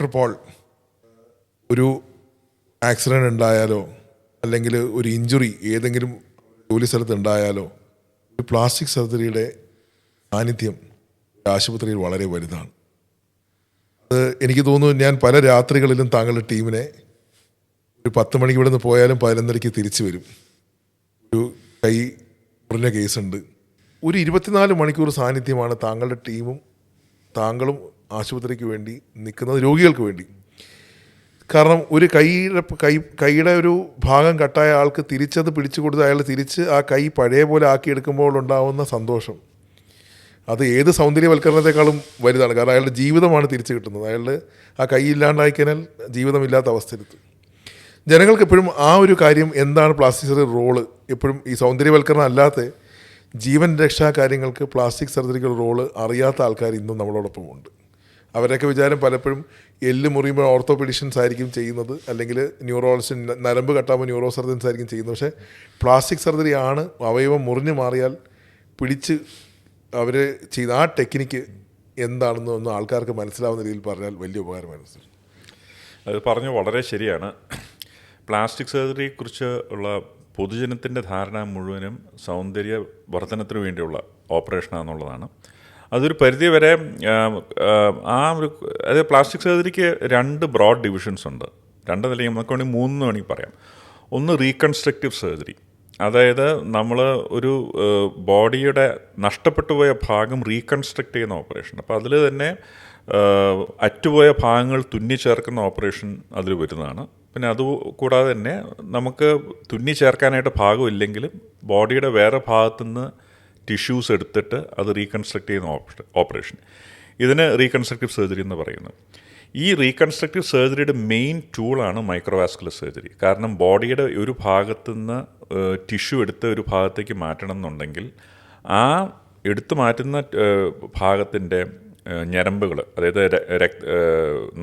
Doctor Paul, ഒരു accident ഉണ്ടായാലോ അല്ലെങ്കിൽ ഒരു ഇഞ്ചുറി ഏതെങ്കിലും ജോലി സ്ഥലത്ത് ഉണ്ടായാലോ ഒരു പ്ലാസ്റ്റിക് സർജറിയുടെ സാന്നിധ്യം ആശുപത്രിയിൽ വളരെ വലുതാണ്. അത് എനിക്ക് തോന്നുന്നു, ഞാൻ പല രാത്രികളിലും താങ്കളുടെ ടീമിനെ ഒരു 10 മണിക്ക് ഇവിടെ നിന്ന് പോയാലും 11:30 തിരിച്ചു വരും. ഒരു കൈ മുറിഞ്ഞ കേസുണ്ട്. ഒരു 24 മണിക്കൂർ സാന്നിധ്യമാണ് താങ്കളുടെ ടീമും താങ്കളും ആശുപത്രിക്ക് വേണ്ടി നിൽക്കുന്നത്, രോഗികൾക്ക് വേണ്ടി. കാരണം ഒരു കൈയുടെ ഒരു ഭാഗം കട്ടായ ആൾക്ക് തിരിച്ചത് പിടിച്ചു കൊടുത്ത് അയാൾ തിരിച്ച് ആ കൈ പഴയ പോലെ ആക്കിയെടുക്കുമ്പോൾ ഉണ്ടാവുന്ന സന്തോഷം അത് ഏത് സൗന്ദര്യവൽക്കരണത്തെക്കാളും വലുതാണ്. കാരണം അയാളുടെ ജീവിതമാണ് തിരിച്ചു കിട്ടുന്നത്. അയാളുടെ ആ കൈ ഇല്ലാണ്ടായി കഴിഞ്ഞാൽ ജീവിതമില്ലാത്ത അവസ്ഥയിലെത്തും. ജനങ്ങൾക്ക് എപ്പോഴും ആ ഒരു കാര്യം, എന്താണ് പ്ലാസ്റ്റിക് സർജറി റോള്, എപ്പോഴും ഈ സൗന്ദര്യവൽക്കരണം അല്ലാത്ത ജീവൻ രക്ഷാ കാര്യങ്ങൾക്ക് പ്ലാസ്റ്റിക് സർജറിക്കുള്ള റോള് അറിയാത്ത ആൾക്കാർ ഇന്നും നമ്മളോടൊപ്പം ഉണ്ട്. അവരൊക്കെ വിചാരം പലപ്പോഴും എല്ല് മുറിയുമ്പോൾ ഓർത്തോപെഡിഷ്യൻസ് ആയിരിക്കും ചെയ്യുന്നത്, അല്ലെങ്കിൽ ന്യൂറോളജിസ്റ്റ് നരമ്പ് കട്ടാകുമ്പോൾ ന്യൂറോ സർജൻസ് ആയിരിക്കും ചെയ്യുന്നത്. പക്ഷേ പ്ലാസ്റ്റിക് സർജറി ആണ് അവയവം മുറിഞ്ഞു മാറിയാൽ പിടിച്ച് അവർ ചെയ്ത ആ ടെക്നിക്ക് എന്താണെന്ന് ഒന്ന് ആൾക്കാർക്ക് മനസ്സിലാവുന്ന രീതിയിൽ പറഞ്ഞാൽ വലിയ ഉപകാരമായിരുന്നു. അത് പറഞ്ഞു വളരെ ശരിയാണ്. പ്ലാസ്റ്റിക് സർജറിയെക്കുറിച്ച് ഉള്ള പൊതുജനത്തിൻ്റെ ധാരണ മുഴുവനും സൗന്ദര്യ വർധനത്തിന് വേണ്ടിയുള്ള ഓപ്പറേഷനാണെന്നുള്ളതാണ്. അതൊരു പരിധിവരെ അതായത് പ്ലാസ്റ്റിക് സർജറിക്ക് 2 ബ്രോഡ് ഡിവിഷൻസ് ഉണ്ട്. 2 അല്ലെങ്കിൽ നമുക്ക് വേണമെങ്കിൽ 3 വേണമെങ്കിൽ പറയാം. ഒന്ന് റീകൺസ്ട്രക്റ്റീവ് സർജറി, അതായത് നമ്മൾ ഒരു ബോഡിയുടെ നഷ്ടപ്പെട്ടു പോയ ഭാഗം റീകൺസ്ട്രക്റ്റ് ചെയ്യുന്ന ഓപ്പറേഷൻ. അപ്പോൾ അതിൽ തന്നെ അറ്റുപോയ ഭാഗങ്ങൾ തുന്നി ചേർക്കുന്ന ഓപ്പറേഷൻ അതിൽ വരുന്നതാണ്. പിന്നെ അതുകൂടാതെ തന്നെ നമുക്ക് തുന്നി ചേർക്കാനായിട്ട് ഭാഗമില്ലെങ്കിലും ബോഡിയുടെ വേറെ ഭാഗത്തുനിന്ന് ടിഷ്യൂസ് എടുത്തിട്ട് അത് റീകൺസ്ട്രക്റ്റ് ചെയ്യുന്ന ഓപ്പറേഷൻ, ഇതിന് റീകൺസ്ട്രക്റ്റീവ് സർജറി എന്ന് പറയുന്നത്. ഈ റീകൺസ്ട്രക്റ്റീവ് സർജറിയുടെ മെയിൻ ടൂളാണ് മൈക്രോവാസ്കുലർ സർജറി. കാരണം ബോഡിയുടെ ഒരു ഭാഗത്തുനിന്ന് ടിഷ്യൂ എടുത്ത് ഒരു ഭാഗത്തേക്ക് മാറ്റണം എന്നുണ്ടെങ്കിൽ ആ എടുത്തു മാറ്റുന്ന ഭാഗത്തിൻ്റെ ഞരമ്പുകൾ, അതായത്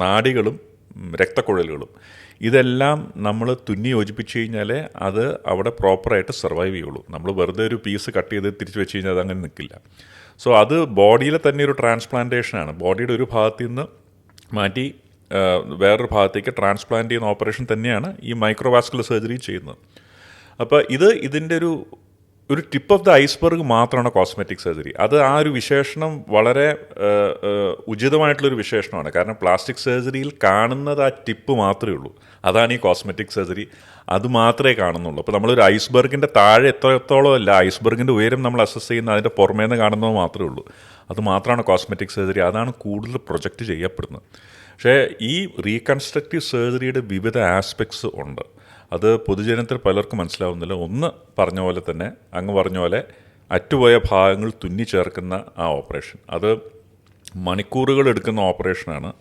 നാഡികളും രക്തക്കുഴലുകളും, ഇതെല്ലാം നമ്മൾ തുന്നി യോജിപ്പിച്ച് കഴിഞ്ഞാൽ അത് അവിടെ പ്രോപ്പറായിട്ട് സർവൈവ് ചെയ്യുള്ളൂ. നമ്മൾ വെറുതെ ഒരു പീസ് കട്ട് ചെയ്ത് തിരിച്ച് വെച്ച് കഴിഞ്ഞാൽ അതങ്ങനെ നിൽക്കില്ല. സോ അത് ബോഡിയിലെ തന്നെ ഒരു ട്രാൻസ്പ്ലാന്റേഷനാണ്. ബോഡിയുടെ ഒരു ഭാഗത്തു നിന്ന് മാറ്റി വേറൊരു ഭാഗത്തേക്ക് ട്രാൻസ്പ്ലാന്റ് ചെയ്യുന്ന ഓപ്പറേഷൻ തന്നെയാണ് ഈ മൈക്രോവാസ്കുലർ സർജറി ചെയ്യുന്നത്. അപ്പോൾ ഇതിൻ്റെ ഒരു ടിപ്പ് ഓഫ് ദ ഐസ്ബർഗ് മാത്രമാണ് കോസ്മെറ്റിക് സർജറി. അത് ആ ഒരു വിശേഷണം വളരെ ഉചിതമായിട്ടുള്ളൊരു വിശേഷണമാണ്. കാരണം പ്ലാസ്റ്റിക് സർജറിയിൽ കാണുന്നത് ആ ടിപ്പ് മാത്രമേ ഉള്ളൂ. അതാണ് ഈ കോസ്മെറ്റിക് സർജറി, അത് മാത്രമേ കാണുന്നുള്ളൂ. അപ്പോൾ നമ്മളൊരു ഐസ്ബർഗിൻ്റെ താഴെ എത്രത്തോളം അല്ല, ഐസ്ബർഗിൻ്റെ ഉയരം നമ്മൾ അസസ് ചെയ്യുന്ന അതിൻ്റെ പുറമേന്ന് കാണുന്നത് മാത്രമേ ഉള്ളൂ. അത് മാത്രമാണ് കോസ്മെറ്റിക് സർജറി. അതാണ് കൂടുതൽ പ്രൊജക്റ്റ് ചെയ്യപ്പെടുന്നത്. പക്ഷേ ഈ റീകൺസ്ട്രക്റ്റീവ് സർജറിയുടെ വിവിധ ആസ്പെക്ട്സ് ഉണ്ട്. അത് പൊതുജനത്തിൽ പലർക്കും മനസ്സിലാവുന്നില്ല. ഒന്ന് പറഞ്ഞ പോലെ തന്നെ, അങ്ങ് പറഞ്ഞ പോലെ അറ്റുപോയ ഭാഗങ്ങൾ തുന്നി ചേർക്കുന്ന ആ ഓപ്പറേഷൻ, അത് മണിക്കൂറുകൾ എടുക്കുന്ന ഓപ്പറേഷനാണ്.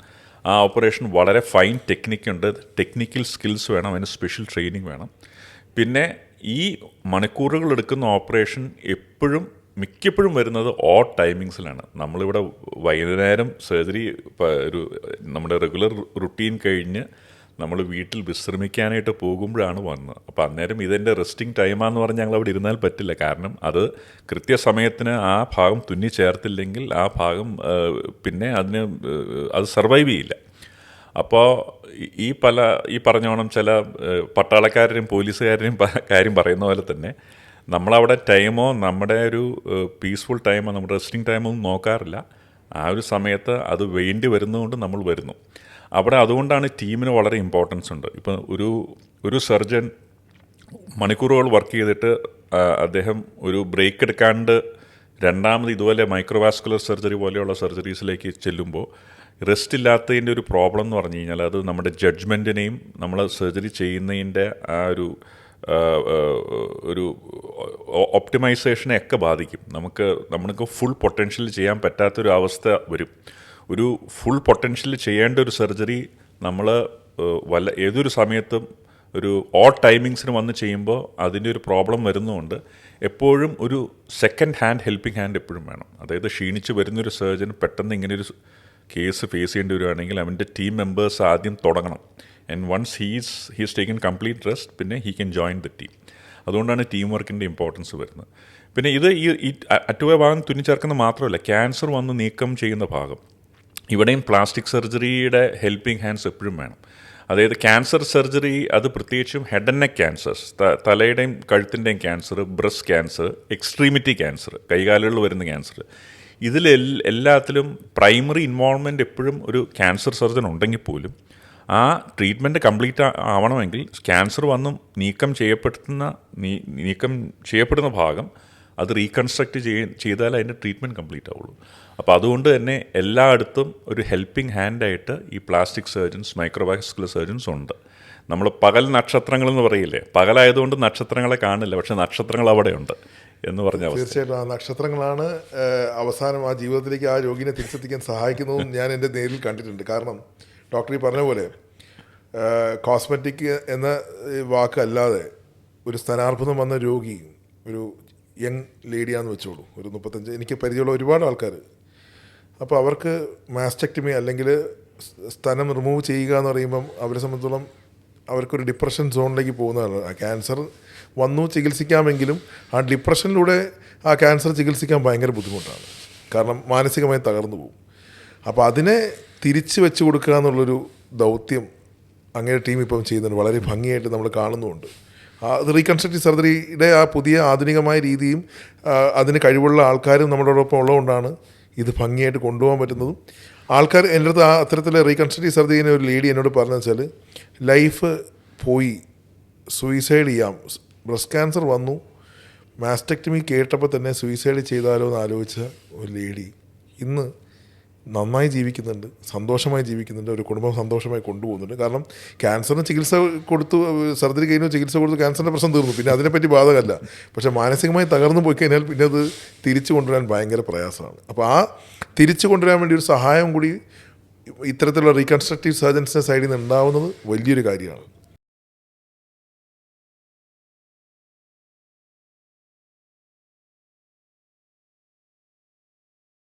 ആ ഓപ്പറേഷൻ വളരെ ഫൈൻ ടെക്നിക്കുണ്ട്, ടെക്നിക്കൽ സ്കിൽസ് വേണം, അതിന് സ്പെഷ്യൽ ട്രെയിനിങ് വേണം. പിന്നെ ഈ മണിക്കൂറുകൾ എടുക്കുന്ന ഓപ്പറേഷൻ മിക്കപ്പോഴും വരുന്നത് ഓഡ് ടൈമിങ്സിലാണ്. നമ്മളിവിടെ വൈകുന്നേരം സർജറി നമ്മുടെ റെഗുലർ റുട്ടീൻ കഴിഞ്ഞ് നമ്മൾ വീട്ടിൽ വിശ്രമിക്കാനായിട്ട് പോകുമ്പോഴാണ് വന്നത്. അപ്പോൾ അന്നേരം ഇതെൻ്റെ റെസ്റ്റിംഗ് ടൈമാണെന്ന് പറഞ്ഞ് ഞങ്ങൾ അവിടെ ഇരുന്നാൽ പറ്റില്ല. കാരണം അത് കൃത്യസമയത്തിന് ആ ഭാഗം തുന്നി ചേർത്തില്ലെങ്കിൽ ആ ഭാഗം പിന്നെ അത് സർവൈവ് ചെയ്യില്ല. അപ്പോൾ ഈ പറഞ്ഞോണം ചില പട്ടാളക്കാരുടെയും പോലീസുകാരുടെയും കാര്യം പറയുന്ന പോലെ തന്നെ നമ്മളവിടെ ടൈമോ നമ്മുടെ ഒരു പീസ്ഫുൾ ടൈമോ നമ്മുടെ റെസ്റ്റിംഗ് ടൈമോ ഒന്നും നോക്കാറില്ല. ആ ഒരു സമയത്ത് അത് വേണ്ടി വരുന്നതുകൊണ്ട് നമ്മൾ വരുന്നു അവിടെ. അതുകൊണ്ടാണ് ടീമിന് വളരെ ഇമ്പോർട്ടൻസ് ഉണ്ട്. ഇപ്പം ഒരു സർജൻ മണിക്കൂറുകൾ വർക്ക് ചെയ്തിട്ട് അദ്ദേഹം ഒരു ബ്രേക്ക് എടുക്കാണ്ട് രണ്ടാമത് ഇതുപോലെ മൈക്രോവാസ്കുലർ സർജറി പോലെയുള്ള സർജറീസിലേക്ക് ചെല്ലുമ്പോൾ റെസ്റ്റ് ഇല്ലാത്തതിൻ്റെ ഒരു പ്രോബ്ലം എന്ന് പറഞ്ഞു കഴിഞ്ഞാൽ അത് നമ്മുടെ ജഡ്ജ്മെൻറ്റിനെയും നമ്മൾ സർജറി ചെയ്യുന്നതിൻ്റെ ആ ഒരു ഒപ്റ്റിമൈസേഷനെ ഒക്കെ ബാധിക്കും. നമുക്ക് ഫുൾ പൊട്ടൻഷ്യൽ ചെയ്യാൻ പറ്റാത്തൊരു അവസ്ഥ വരും. ഒരു ഫുൾ പൊട്ടൻഷ്യൽ ചെയ്യേണ്ട ഒരു സർജറി നമ്മൾ ഏതൊരു സമയത്തും ഒരു ഓഡ് ടൈമിങ്സിന് വന്ന് ചെയ്യുമ്പോൾ അതിൻ്റെ ഒരു പ്രോബ്ലം വരുന്നതുകൊണ്ട് എപ്പോഴും ഒരു സെക്കൻഡ് ഹാൻഡ് ഹെൽപ്പിംഗ് ഹാൻഡ് എപ്പോഴും വേണം. അതായത് ക്ഷീണിച്ച് വരുന്നൊരു സർജൻ പെട്ടെന്ന് ഇങ്ങനെയൊരു കേസ് ഫേസ് ചെയ്യേണ്ടി വരികയാണെങ്കിൽ അവൻ്റെ ടീം മെമ്പേഴ്സ് ആദ്യം തുടങ്ങണം. And once he's taken complete rest, പിന്നെ he can join the team. അതുകൊണ്ടാണ് ടീം വർക്കിൻ്റെ ഇമ്പോർട്ടൻസ് വരുന്നത്. പിന്നെ ഈ അറ്റുപോയ ഭാഗം തുന്നിച്ചേർക്കുന്നത് മാത്രമല്ല, ക്യാൻസർ വന്ന് നീക്കം ചെയ്യുന്ന ഭാഗം, ഇവിടെയും പ്ലാസ്റ്റിക് സർജറിയുടെ ഹെൽപ്പിംഗ് ഹാൻഡ്സ് എപ്പോഴും വേണം. അതായത് ക്യാൻസർ സർജറി, അത് പ്രത്യേകിച്ചും ഹെഡ് ആൻഡ് നെക്ക് ക്യാൻസേഴ്സ്, തലയുടെയും കഴുത്തിൻ്റെയും cancer, breast cancer, extremity cancer, കൈകാലുകളിൽ വരുന്ന ക്യാൻസർ, എല്ലാത്തിലും പ്രൈമറി ഇൻവോൾവ്മെൻറ്റ് എപ്പോഴും ഒരു ക്യാൻസർ സർജൻ ഉണ്ടെങ്കിൽ പോലും ആ ട്രീറ്റ്മെൻറ്റ് കംപ്ലീറ്റ് ആവണമെങ്കിൽ ക്യാൻസർ വന്നും നീക്കം ചെയ്യപ്പെടുന്ന ഭാഗം അത് റീകൺസ്ട്രക്റ്റ് ചെയ്താൽ അതിൻ്റെ ട്രീറ്റ്മെൻറ്റ് കംപ്ലീറ്റ് ആവുള്ളൂ. അപ്പോൾ അതുകൊണ്ട് തന്നെ എല്ലായിടത്തും ഒരു ഹെൽപ്പിംഗ് ഹാൻഡായിട്ട് ഈ പ്ലാസ്റ്റിക് സർജൻസ്, മൈക്രോവാസ്കുലർ സർജൻസ് ഉണ്ട്. നമ്മൾ പകൽ നക്ഷത്രങ്ങളെന്ന് പറയില്ലേ, പകലായതുകൊണ്ട് നക്ഷത്രങ്ങളെ കാണില്ല, പക്ഷേ നക്ഷത്രങ്ങൾ അവിടെയുണ്ട് എന്ന് പറഞ്ഞ അവസ്ഥ. തീർച്ചയായിട്ടും ആ നക്ഷത്രങ്ങളാണ് അവസാനം ആ ജീവിതത്തിലേക്ക് ആ രോഗിനെ തിരിച്ചെത്തിക്കാൻ സഹായിക്കുന്നതും ഞാൻ എൻ്റെ നേരിൽ കണ്ടിട്ടുണ്ട്. കാരണം ഡോക്ടർ ഈ പറഞ്ഞ പോലെ കോസ്മെറ്റിക് എന്ന വാക്കല്ലാതെ ഒരു സ്ഥാനാർബുദം വന്ന രോഗി, ഒരു യങ് ലേഡിയാണെന്ന് വെച്ചോളൂ, ഒരു 35, എനിക്ക് പരിചയമുള്ള ഒരുപാട് ആൾക്കാർ. അപ്പോൾ അവർക്ക് മാസ്റ്റക്ടമി അല്ലെങ്കിൽ സ്തനം റിമൂവ് ചെയ്യുക എന്ന് പറയുമ്പം അവരെ സംബന്ധിച്ചോളം അവർക്കൊരു ഡിപ്രഷൻ സോണിലേക്ക് പോകുന്നതാണ്. ആ ക്യാൻസർ വന്നു ചികിത്സിക്കാമെങ്കിലും ആ ഡിപ്രഷനിലൂടെ ആ ക്യാൻസർ ചികിത്സിക്കാൻ ഭയങ്കര ബുദ്ധിമുട്ടാണ്. കാരണം മാനസികമായി തകർന്നു പോകും. അപ്പോൾ അതിനെ തിരിച്ചു വെച്ച് കൊടുക്കുക എന്നുള്ളൊരു ദൗത്യം അങ്ങനെ ടീം ഇപ്പം ചെയ്യുന്നുണ്ട്. വളരെ ഭംഗിയായിട്ട് നമ്മൾ കാണുന്നുമുണ്ട്. അത് റീകൺസ്ട്രക്റ്റീവ് സർജറിയുടെ ആ പുതിയ ആധുനികമായ രീതിയും അതിന് കഴിവുള്ള ആൾക്കാരും നമ്മളോടൊപ്പം ഉള്ളതുകൊണ്ടാണ് ഇത് ഭംഗിയായിട്ട് കൊണ്ടുപോകാൻ പറ്റുന്നതും. ആൾക്കാർ എൻ്റെ അടുത്ത് അത്തരത്തിലെ റീകൺസ്ട്രക്റ്റീവ് സർജറിനെ ഒരു ലേഡി എന്നോട് പറഞ്ഞു വെച്ചാൽ, ലൈഫ് പോയി, സൂയിസൈഡ് ചെയ്യാം, ബ്രസ്റ്റ് ക്യാൻസർ വന്നു, മാസ്റ്റക്ടമി കേട്ടപ്പോൾ തന്നെ സൂയിസൈഡ് ചെയ്താലോ എന്ന് ആലോചിച്ച ഒരു ലേഡി ഇന്ന് നന്നായി ജീവിക്കുന്നുണ്ട്, സന്തോഷമായി ജീവിക്കുന്നുണ്ട്, ഒരു കുടുംബം സന്തോഷമായി കൊണ്ടുപോകുന്നുണ്ട്. കാരണം ക്യാൻസറിന് ചികിത്സ കൊടുത്തു, സർജറി കഴിഞ്ഞു ചികിത്സ കൊടുത്തു, ക്യാൻസറിൻ്റെ പ്രശ്നം തീർന്നു, പിന്നെ അതിനെപ്പറ്റി ബാധകമല്ല. പക്ഷേ മാനസികമായി തകർന്നു പോയി കഴിഞ്ഞാൽ പിന്നെ അത് തിരിച്ചു കൊണ്ടുവരാൻ ഭയങ്കര പ്രയാസമാണ്. അപ്പോൾ ആ തിരിച്ചു കൊണ്ടുവരാൻ വേണ്ടി ഒരു സഹായം കൂടി ഇത്തരത്തിലുള്ള റീകൺസ്ട്രക്റ്റീവ് സർജൻസിൻ്റെ സൈഡിൽ നിന്ന് ഉണ്ടാവുന്നത് വലിയൊരു കാര്യമാണ്.